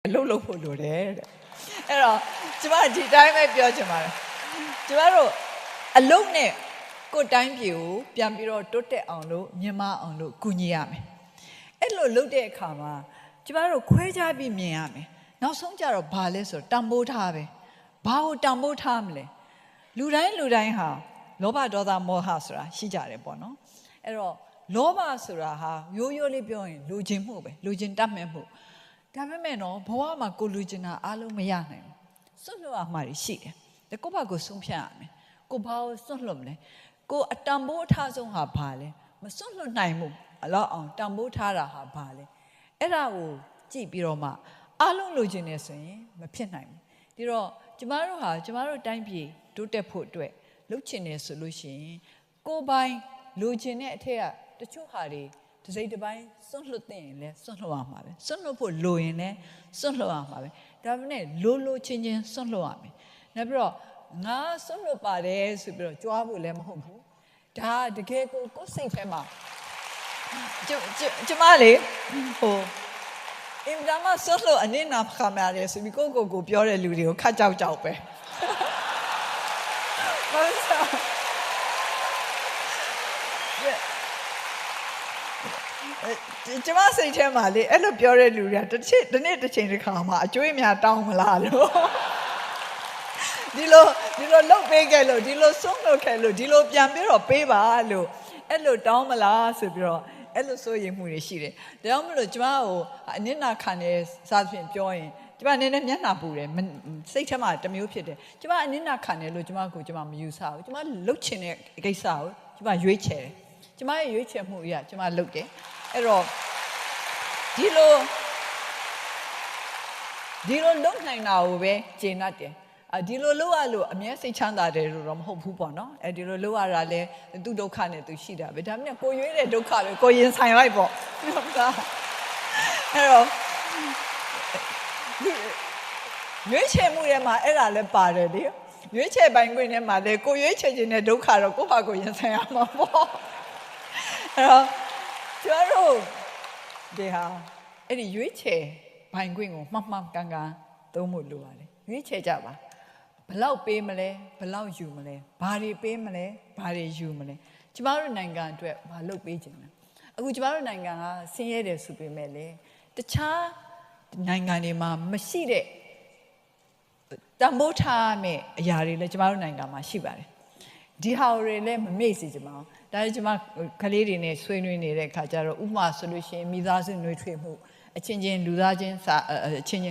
လုပ်ဖို့လိုတယ်တဲ့အဲ့တော့ကျမဒီတိုင်းပဲပြောချင်ပါတယ်ကျမတို့အလုံးနဲ့ကိုယ်တိုင်းပြည်ကိုပြန်ပြီးတော့တိုးတက်အောင်လို့မြင့်မားအောင်လို့ကူညီရမယ်အဲ့လိုလုပ်တဲ့အခါမှာကျမတို့ခွဲခြားပြီးမြင်ရမယ်နောက်ဆုံးကြတော့ဘာလဲဆိုတော့တန်ဖိုးထားပဲဘာကိုတန်ဖိုးထားမလဲလူတိုင်းဟာလောဘဒေါသမောဟဆိုတာရှိကြတယ်ပေါ့နော်အဲ့တော့လောဘဆိုတာဟာရိုးရိုးလေးပြောရင်လူချင်းမှုပဲလူချင်းတတ်မဲ့မှုဒါပေမဲ့နော်ဘဝမှာကိုလူချင်းတာအားလုံးမရနိုင်ဘူးစွန့်လွတ်ရမှာရှိတယ်ဒါကိုယ့်ဘာကိုဆုံးဖြတ်ရမယ်ကိုဘာကိုစွန့်လွတ်မလဲကိုအတန်ဖိုးအထားဆုံးဟာဘာလဲမစွန့်လွတ်နိုင်ဘူးအလောက်အောင်တန်ဖိုးထားတာဟာဘာလဲအဲ့ဒါကိုကြည့်ပြီးတော့မှအားလုံးလူချင်းနေဆိုရင်မဖြစ်နိုင်ဘူးဒီတော့ကျမတို့တိုင်းပြည်တိုးတက်ဖို့အတွက်လှုပ်ချင်နေဆိုလို့ရှိရင်ကိုပိုင်းလူချင်းတဲ့အထက်ကတချို့ဟာတွေတစ်စိတ်တစ်ပိုင်းစွန့်လွတ်တဲ့ရင်လည်းစွန့်လွတ်ရမှာပဲစွန့်လွတ်ဖို့လိုရင်လည်းစွန့်လွတ်ရမှာပဲဒါပေမဲ့လိုချင်းစွန့်လွတ်ရမယ်နောက်ပြီးတော့ငါစွန့်လွတ်ပါတယ်ဆိုပြီးတော့ကြွားဖို့လည်းမဟုတ်ဘူးဒါတကယ်ကိုစိတ်ထဲမှာကျမလေးဟိုအင်တာမစွန့်လွတ်အနေနာခါမှာလေဆိုပြီးကိုပြောတဲ့လူတွေကိုခတ်ကြောက်ပဲဟုတ်စားကျမစိတ်ထဲမှာလေအဲ့လိုပြောတဲ့လူတွေကတစ်နေ့တစ်ချိန်တစ်ခါမှအကျွေးများတောင်းမလားလို့ဒီလိုလှုပ်ပေးခဲ့လို့ဒီလိုဆုံးလုပ်ခဲ့လို့ဒီလိုပြန်ပြီးတော့ပေးပါလို့အဲ့လိုတောင်းမလားဆိုပြီးတော့အဲ့လိုစိုးရိမ်မှုတွေရှိတယ်ဒါကြောင့်မလို့ကျမကိုအနစ်နာခံနေစားဖြင့်ပြောရင်ကျမနည်းနည်းမျက်နှာပူတယ်စိတ်ထဲမှာတစ်မျိုးဖြစ်တယ်ကျမအနစ်နာခံတယ်လို့ကျမမယူဆဘူးကျမလှုပ်ချင်တဲ့ကိစ္စကိုကျမရွေးချယ်တယ်ကျမရဲ့ရွေးချယ်မှုအရာကျမလှုပ်တယ်အဲ့တော့ဒီလိုလုပ်နိုင်တာကိုပဲကျေနပ်တယ်ဒီလိုလုပ်ရလို့အမြဲစိတ်ချမ်းသာတယ်လို့တော့မဟုတ်ဘူးပေါ့နော်ဒီလိုလုပ်ရတာလဲသူ့ဒုက္ခနဲ့သူရှိတာပဲဒါပေမဲ့ကိုရွေးတဲ့ဒုက္ခပဲကိုရင်ဆိုင်လိုက်ပေါ့ဟုတ်လားအဲ့တော့ရွေးချယ်မှုထဲမှာအဲ့ဒါလည်းပါတယ်လေရွေးချယ်ပိုင်ခွင့်ထဲမှာလည်းကိုရွေးချယ်ခြင်းတဲ့ဒုက္ခတော့ကိုယ့်ဟာကိုရင်ဆိုင်ရမှာပေါ့အဲ့တော့ကျွန်တော်တို့ဒီဟာအဲ့ဒီရွေးချယ်ပိုင်ခွင့်ကိုမှန်ကန်သုံးဖို့လိုပါတယ်ရွေးချယ်ကြပါဘလောက်ပေးမလဲဘလောက်ယူမလဲဘာတွေပေးမလဲဘာတွေယူမလဲကျမတို့နိုင်ငံအတွက်ဘာလုပ်ပေးခြင်းလဲအခုကျမတို့နိုင်ငံကဆင်းရဲတယ်ဆိုပေမဲ့လေတခြားနိုင်ငံတွေမှာမရှိတဲ့တန်ဖိုးထားမဲ့အရာတွေလည်းကျမတို့နိုင်ငံမှာရှိပါတယ်ဒီဟာတွေလည်းမမေ့စေချင်ပါဘူးဒါလည်းကျမကလေးတွေနဲ့ဆွေးနွေးနေတဲ့အခါကျတော့ဥပမာဆိုလို့ရှိရင်မိသားစုနှွေးထွေးမှုအချင်းချင်းလူသားချင်းအချင်းချင်း